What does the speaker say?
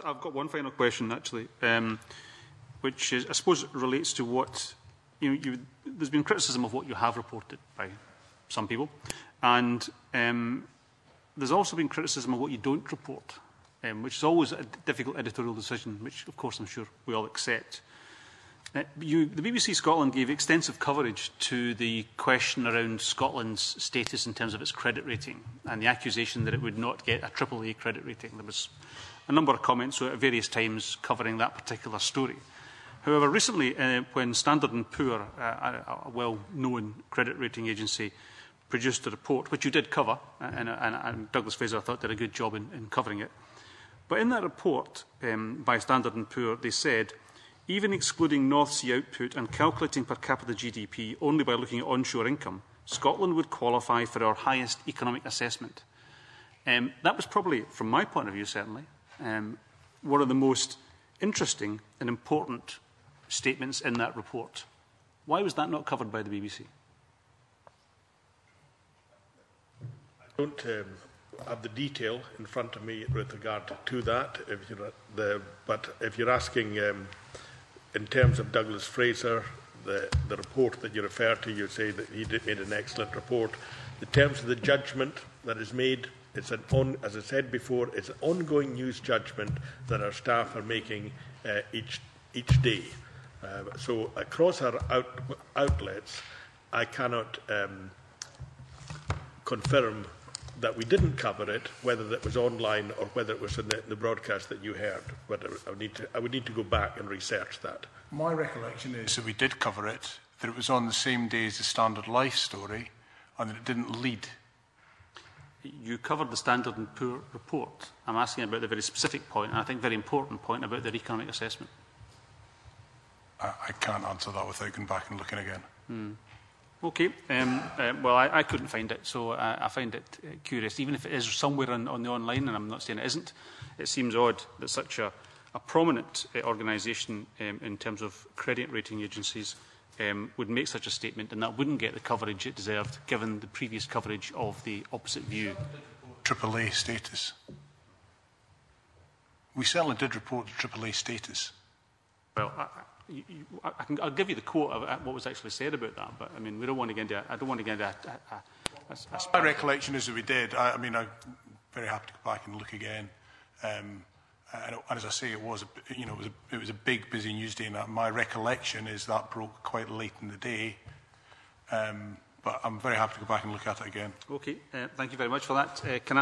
I've got one final question, actually, which is, I suppose, relates to what there's been criticism of what you have reported by some people, and there's also been criticism of what you don't report, which is always a difficult editorial decision, which, of course, I'm sure we all accept. The BBC Scotland gave extensive coverage to the question around Scotland's status in terms of its credit rating and the accusation that it would not get a AAA credit rating. There was a number of comments at various times covering that particular story. However, recently, when Standard & Poor, a well-known credit rating agency, produced a report, which you did cover, and Douglas Fraser, I thought, did a good job in covering it. But in that report by Standard & Poor, they said, even excluding North Sea output and calculating per capita GDP only by looking at onshore income, Scotland would qualify for our highest economic assessment. That was probably, from my point of view certainly, one of the most interesting and important statements in that report. Why was that not covered by the BBC? I don't have the detail in front of me with regard to that. But if you're asking in terms of Douglas Fraser, the report that you refer to, you say that he made an excellent report. In terms of the judgment that is made, as I said before, it's an ongoing news judgment that our staff are making each day. So across our outlets, I cannot confirm that we didn't cover it, whether that was online or whether it was in the broadcast that you heard. But I would need to go back and research that. My recollection is that we did cover it, that it was on the same day as the Standard Life story, and that it didn't lead. You covered the Standard & Poor report. I'm asking about the very specific point, and I think very important point about their economic assessment. I can't answer that without going back and looking again. Okay. Well, I couldn't find it, so I find it curious. Even if it is somewhere on the online, and I'm not saying it isn't, it seems odd that such a prominent organisation in terms of credit rating agencies would make such a statement, and that wouldn't get the coverage it deserved, given the previous coverage of the opposite view. AAA status. We certainly did report the AAA status. Well, I'll give you the quote of what was actually said about that, but I mean, we don't want to get into. I don't want to get into my recollection is that we did. I'm very happy to go back and look again. And as I say, it was a big, busy news day. And my recollection is that broke quite late in the day. But I'm very happy to go back and look at it again. Okay, thank you very much for that. Can I